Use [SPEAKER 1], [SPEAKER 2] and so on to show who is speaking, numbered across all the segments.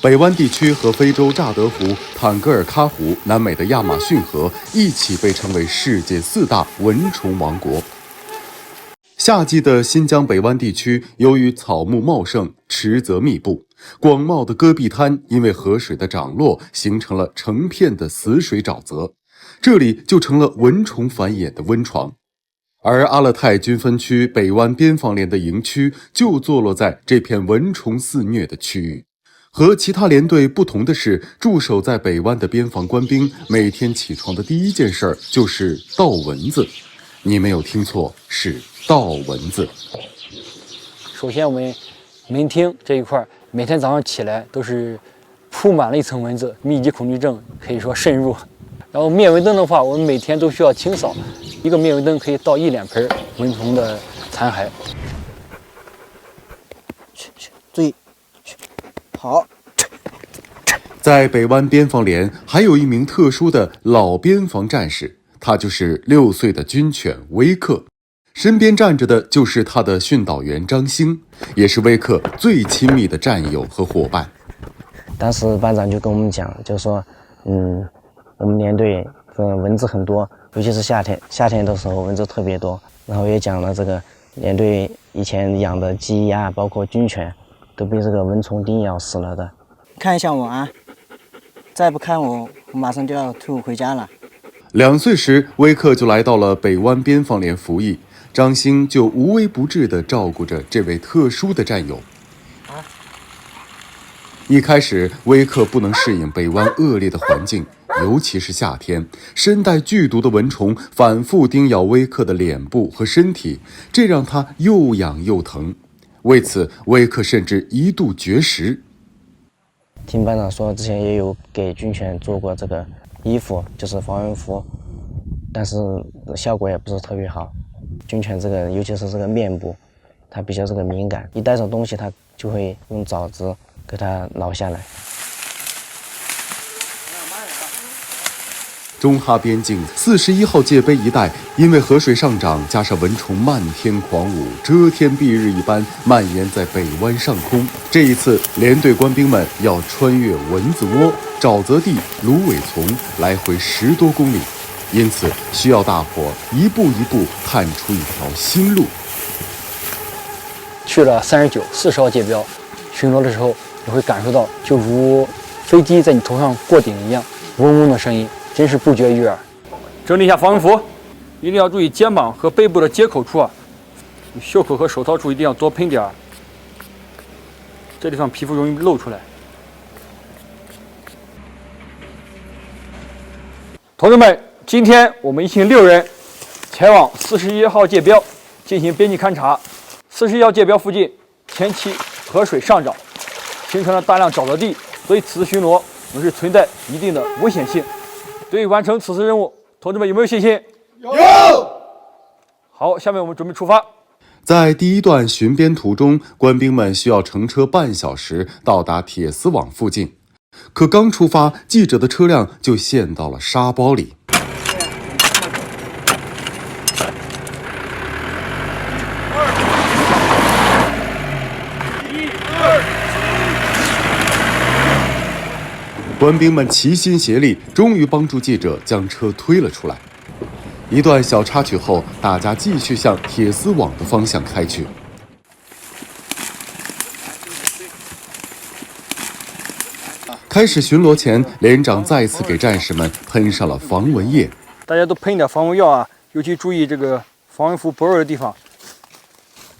[SPEAKER 1] 北湾地区和非洲乍得湖、坦格尔喀湖、南美的亚马逊河一起被称为世界4大蚊虫王国。夏季的新疆北湾地区，由于草木茂盛、池泽密布，广袤的戈壁滩因为河水的涨落，形成了成片的死水沼泽，这里就成了蚊虫繁衍的温床。而阿勒泰军分区北湾边防连的营区就坐落在这片蚊虫肆虐的区域。和其他连队不同的是，驻守在北湾的边防官兵每天起床的第一件事就是倒蚊子。你没有听错，是倒蚊子。
[SPEAKER 2] 首先，我们门厅这一块，每天早上起来都是铺满了一层蚊子，密集恐惧症可以说渗入。然后灭蚊灯的话，我们每天都需要清扫，一个灭蚊灯可以倒1-2盆蚊虫的残骸。
[SPEAKER 3] 注意。好，
[SPEAKER 1] 在北湾边防连还有一名特殊的老边防战士，他就是6岁的军犬威克，身边站着的就是他的训导员张兴，也是威克最亲密的战友和伙伴。
[SPEAKER 3] 当时班长就跟我们讲，就说，我们连队蚊子很多，尤其是夏天的时候蚊子特别多。然后也讲了这个连队以前养的鸡鸭，包括军犬。都被这个蚊虫叮咬死了的。看一下我啊，再不看我马上就要退伍回家了。
[SPEAKER 1] 2岁时，威克就来到了北湾边防连服役，张兴就无微不至地照顾着这位特殊的战友。一开始，威克不能适应北湾恶劣的环境，尤其是夏天，身带剧毒的蚊虫反复叮咬威克的脸部和身体，这让他又痒又疼。为此，威克甚至一度绝食。
[SPEAKER 3] 听班长说，之前也有给军犬做过这个衣服，就是防蚊服，但是效果也不是特别好。军犬这个，尤其是这个面部，它比较这个敏感，一带上东西，它就会用爪子给它挠下来。
[SPEAKER 1] 中哈边境41号界碑一带，因为河水上涨，加上蚊虫漫天狂舞，遮天蔽日一般蔓延在北湾上空。这一次，连队官兵们要穿越蚊子窝、沼泽地、芦苇丛，来回10多公里，因此需要大伙一步一步探出一条新路。
[SPEAKER 2] 去了39、40号界标，巡逻的时候，你会感受到就如飞机在你头上过顶一样，嗡嗡的声音。真是不绝于耳。
[SPEAKER 4] 整理一下防蚊服，一定要注意肩膀和背部的接口处啊，袖口和手套处一定要多喷点，这地方皮肤容易露出来。同志们，今天我们一行6人前往41号界标进行边境勘察。41号界标附近前期河水上涨，形成了大量沼泽地，所以此次巡逻我们是存在一定的危险性。对于完成此次任务，同志们有没有信心？有。好，下面我们准备出发。
[SPEAKER 1] 在第一段巡边途中，官兵们需要乘车半小时到达铁丝网附近。可刚出发，记者的车辆就陷到了沙包里。官兵们齐心协力，终于帮助记者将车推了出来。一段小插曲后，大家继续向铁丝网的方向开去。开始巡逻前，连长再次给战士们喷上了防蚊液。
[SPEAKER 4] 大家都喷点防蚊药啊，尤其注意这个防蚊服薄弱的地方。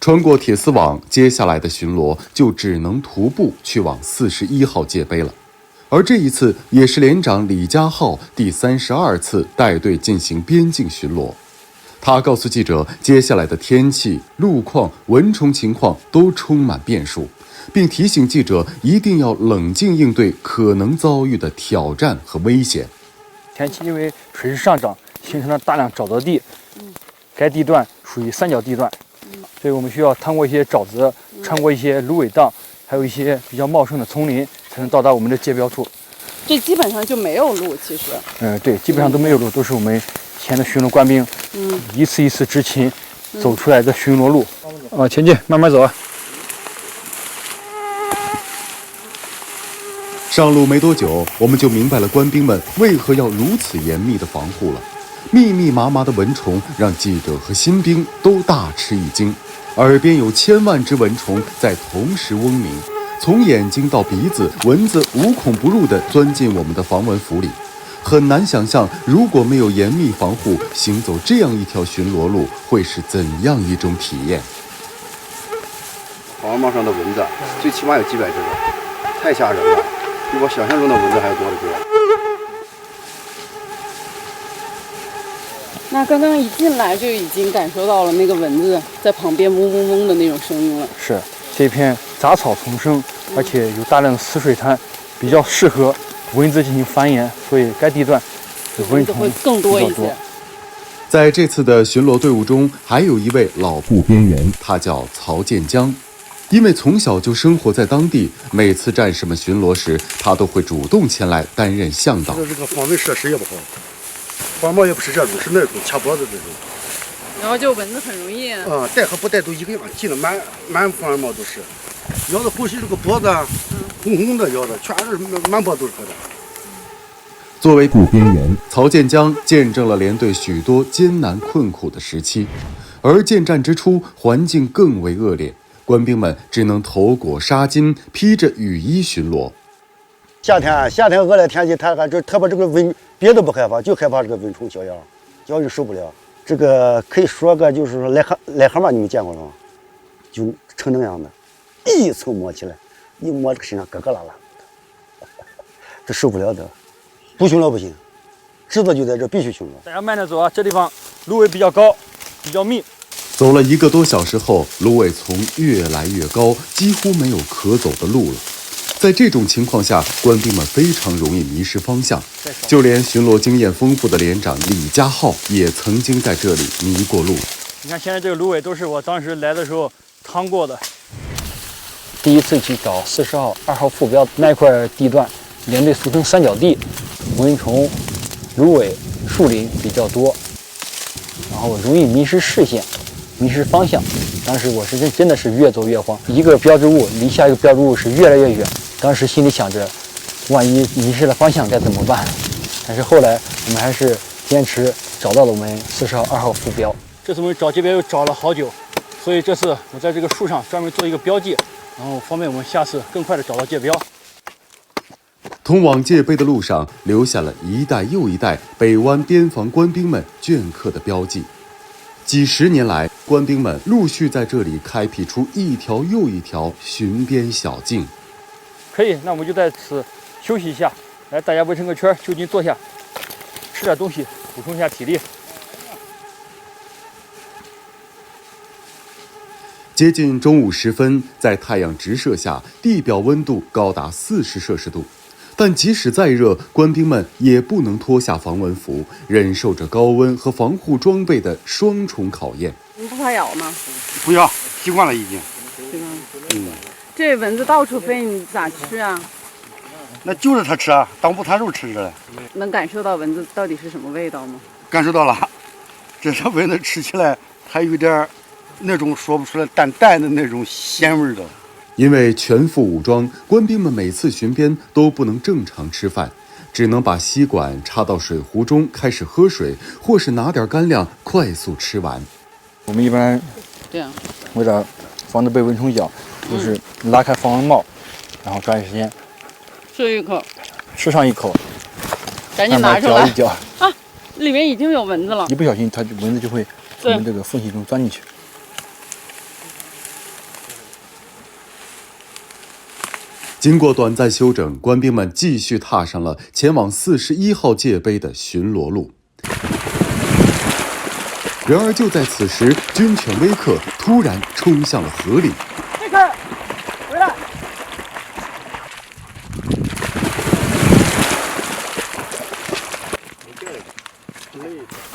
[SPEAKER 1] 穿过铁丝网，接下来的巡逻就只能徒步去往41号界碑了。而这一次也是连长李家浩第32次带队进行边境巡逻。他告诉记者，接下来的天气、路况、蚊虫情况都充满变数，并提醒记者一定要冷静应对可能遭遇的挑战和危险。
[SPEAKER 4] 天气因为水势上涨，形成了大量沼泽地，该地段属于三角地段，所以我们需要趟过一些沼泽，穿过一些芦苇荡，还有一些比较茂盛的丛林，才能到达我们的界标处。
[SPEAKER 5] 这基本上就没有路，其实。
[SPEAKER 4] 对，基本上都没有路，都是我们前的巡逻官兵，一次一次执勤走出来的巡逻路。前进，慢慢走啊。
[SPEAKER 1] 上路没多久，我们就明白了官兵们为何要如此严密的防护了。密密麻麻的蚊虫让记者和新兵都大吃一惊，耳边有千万只蚊虫在同时嗡鸣，从眼睛到鼻子，蚊子无孔不入地钻进我们的防蚊服里。很难想象，如果没有严密防护，行走这样一条巡逻路会是怎样一种体验。
[SPEAKER 6] 防网上的蚊子最起码有几百只，太吓人了，比我想象中的蚊子还要多得多。
[SPEAKER 5] 那刚刚一进来就已经感受到了那个蚊子在旁边嗡嗡嗡的那种声音了。
[SPEAKER 4] 是，这片杂草丛生，而且有大量的死水滩，比较适合蚊子进行繁衍，所以该地段的蚊虫
[SPEAKER 5] 会更多一些。
[SPEAKER 1] 在这次的巡逻队伍中，还有一位老部边员，他叫曹建江。因为从小就生活在当地，每次战士们巡逻时，他都会主动前来担任向导。
[SPEAKER 6] 这个防蚊设施也不好，防帽也不是这种，是那种卡脖子这种。
[SPEAKER 5] 然后就蚊子很容易。
[SPEAKER 6] 戴和不戴都一个样，进了满防蚊帽都是。咬的后期这个脖子红红的，咬的全是满脖都是疙瘩。
[SPEAKER 1] 作为部边员，曹建江见证了连队许多艰难困苦的时期，而建战之初，环境更为恶劣。官兵们只能头裹纱巾，披着雨衣巡逻。
[SPEAKER 7] 夏天恶劣天气，他还特别这个蚊，别的不害怕，就害怕这个蚊虫小样，小就受不了。这个可以说个就是说癞蛤蟆，你们见过了吗？就成那样的，一层摸起来，一摸这个身上咯咯啦啦，这受不了的，不巡逻不行，职责就在这，必须巡逻。
[SPEAKER 4] 大家慢点走啊，这地方芦苇比较高，比较密。
[SPEAKER 1] 走了1个多小时后，芦苇丛越来越高，几乎没有可走的路了。在这种情况下，官兵们非常容易迷失方向，就连巡逻经验丰富的连长李家浩也曾经在这里迷过路。
[SPEAKER 4] 你看现在这个芦苇都是我当时来的时候趟过的。
[SPEAKER 2] 第一次去找40号2号副标那块地段，连队俗称三角地，蚊虫、芦苇、树林比较多，然后容易迷失视线。迷失方向，当时我是真的是越走越慌，一个标志物离下一个标志物是越来越远，当时心里想着，万一迷失了方向该怎么办？但是后来我们还是坚持找到了我们40号2号副标。
[SPEAKER 4] 这次我们找界标又找了好久，所以这次我在这个树上专门做一个标记，然后方便我们下次更快的找到界标。
[SPEAKER 1] 通往界碑的路上留下了一代又一代北湾边防官兵们镌刻的标记。几十年来，官兵们陆续在这里开辟出一条又一条巡边小径。
[SPEAKER 4] 可以，那我们就在此休息一下，来，大家围成个圈，就近坐下，吃点东西，补充一下体力。
[SPEAKER 1] 接近中午时分，在太阳直射下，地表温度高达40摄氏度。但即使再热，官兵们也不能脱下防蚊服，忍受着高温和防护装备的双重考验。
[SPEAKER 5] 你不怕咬吗？
[SPEAKER 6] 不要，习惯了已经。
[SPEAKER 5] 对吧？这蚊子到处飞，你咋吃啊？
[SPEAKER 6] 那就着它吃啊，当午餐肉吃着了。
[SPEAKER 5] 能感受到蚊子到底是什么味道吗？
[SPEAKER 6] 感受到了，这蚊子吃起来还有点那种说不出来淡淡的那种鲜味的。
[SPEAKER 1] 因为全副武装，官兵们每次巡边都不能正常吃饭，只能把吸管插到水壶中开始喝水，或是拿点干粮快速吃完。
[SPEAKER 4] 我们一般
[SPEAKER 5] 这样，
[SPEAKER 4] 为了防止被蚊虫咬，就是拉开防蚊帽，然后抓紧时间
[SPEAKER 5] 吃一口，
[SPEAKER 4] 吃上一口，
[SPEAKER 5] 赶紧拿出来
[SPEAKER 4] 慢慢嚼一嚼
[SPEAKER 5] 啊！里面已经有蚊子了，
[SPEAKER 4] 一不小心蚊子就会从我们这个缝隙中钻进去。
[SPEAKER 1] 经过短暂休整，官兵们继续踏上了前往41号界碑的巡逻路。然而就在此时，军犬威克突然冲向了河里。
[SPEAKER 4] 贝克，回来！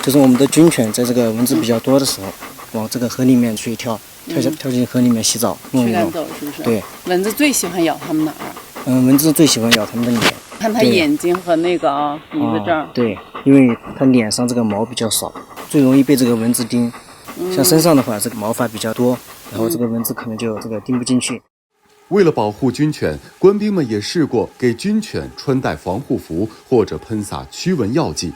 [SPEAKER 3] 这是我们的军犬在这个蚊子比较多的时候，往这个河里面去跳进河里面洗澡弄一弄。
[SPEAKER 5] 驱赶走是不是？
[SPEAKER 3] 对。
[SPEAKER 5] 蚊子最喜欢咬它们哪儿？
[SPEAKER 3] 蚊子最喜欢咬它们的脸。
[SPEAKER 5] 看它眼睛和那个鼻子这儿。
[SPEAKER 3] 对，因为它脸上这个毛比较少，最容易被这个蚊子叮。像身上的话，这个毛发比较多，然后这个蚊子可能就这个叮不进去。
[SPEAKER 1] 为了保护军犬，官兵们也试过给军犬穿戴防护服或者喷洒驱蚊药剂，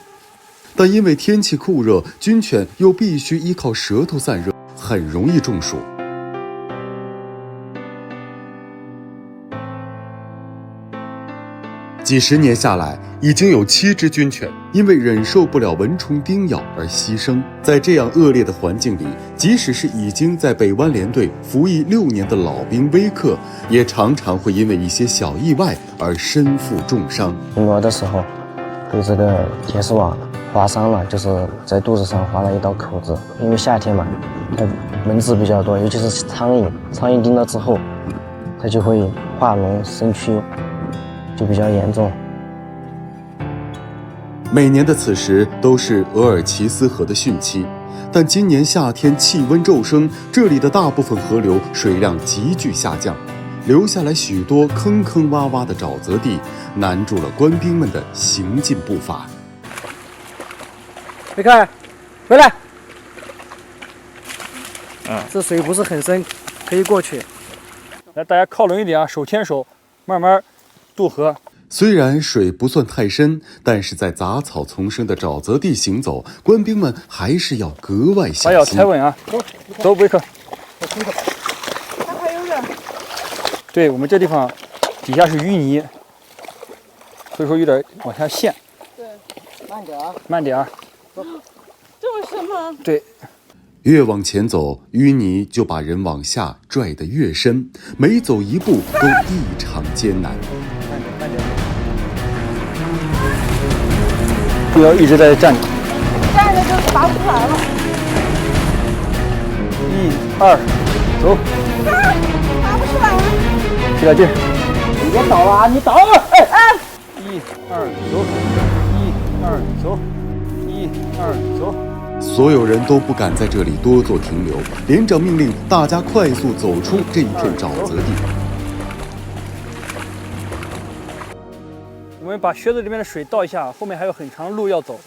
[SPEAKER 1] 但因为天气酷热，军犬又必须依靠舌头散热，很容易中暑。几十年下来，已经有7只军犬因为忍受不了蚊虫叮咬而牺牲。在这样恶劣的环境里，即使是已经在北湾联队服役6年的老兵威克，也常常会因为一些小意外而身负重伤。
[SPEAKER 3] 巡逻的时候，被这个铁丝网划伤了，就是在肚子上划了一道口子。因为夏天嘛，它蚊子比较多，尤其是苍蝇，苍蝇叮了之后，它就会化脓生蛆，就比较严重。
[SPEAKER 1] 每年的此时都是额尔齐斯河的汛期，但今年夏天气温骤升，这里的大部分河流水量急剧下降，留下来许多坑坑洼洼的沼泽地，难住了官兵们的行进步伐。
[SPEAKER 8] 你看，回来。这水不是很深，可以过去。
[SPEAKER 4] 来，大家靠拢一点啊，手牵手，慢慢渡河。
[SPEAKER 1] 虽然水不算太深，但是在杂草丛生的沼泽地行走，官兵们还是要格外小心。
[SPEAKER 4] 把脚踩稳啊！走，维克。
[SPEAKER 5] 还有点。
[SPEAKER 4] 对，我们这地方底下是淤泥，所以说有点往下陷。
[SPEAKER 5] 对，
[SPEAKER 8] 慢点啊，
[SPEAKER 4] 慢点啊。
[SPEAKER 5] 这么深吗？
[SPEAKER 4] 对。
[SPEAKER 1] 越往前走，淤泥就把人往下拽得越深，每走一步都异常艰难。
[SPEAKER 4] 慢点。不要一直在这站着。
[SPEAKER 5] 站着就拔不出来了。
[SPEAKER 4] 1、2，走。
[SPEAKER 5] 拔不出来了。
[SPEAKER 4] 使点劲。
[SPEAKER 8] 你别倒了啊！你倒了！哎
[SPEAKER 4] ！1、2，走。1、2，走。1、2，走。
[SPEAKER 1] 所有人都不敢在这里多做停留，连长命令大家快速走出这一片沼泽地。
[SPEAKER 4] 我们把靴子里面的水倒一下，后面还有很长的路要走。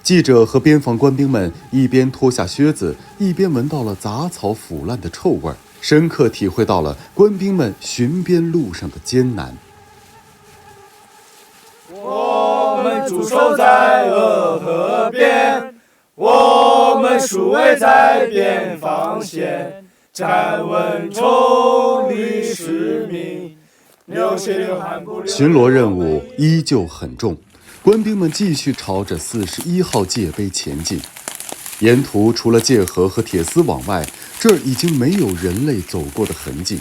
[SPEAKER 1] 记者和边防官兵们一边脱下靴子，一边闻到了杂草腐烂的臭味，深刻体会到了官兵们巡边路上的艰难。
[SPEAKER 9] 我们驻守在鄂河边，我们守卫在边防线，战蚊虫立使命。
[SPEAKER 1] 巡逻任务依旧很重，官兵们继续朝着41号界碑前进。沿途除了界河和铁丝网外，这儿已经没有人类走过的痕迹。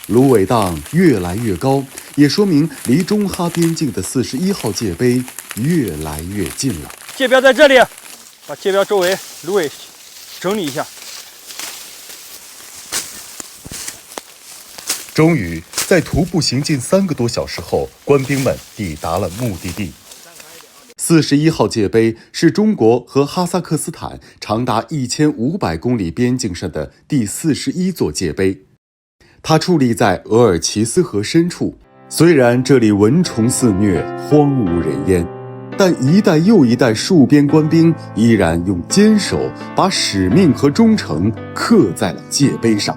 [SPEAKER 1] 芦苇荡越来越高，也说明离中哈边境的41号界碑越来越近了。
[SPEAKER 4] 界标在这里，把界标周围芦苇整理一下。
[SPEAKER 1] 终于，在徒步行进3个多小时后，官兵们抵达了目的地。41号界碑是中国和哈萨克斯坦长达1500公里边境上的第41座界碑，它矗立在额尔齐斯河深处。虽然这里蚊虫肆虐，荒无人烟，但一代又一代戍边官兵依然用坚守把使命和忠诚刻在了界碑上。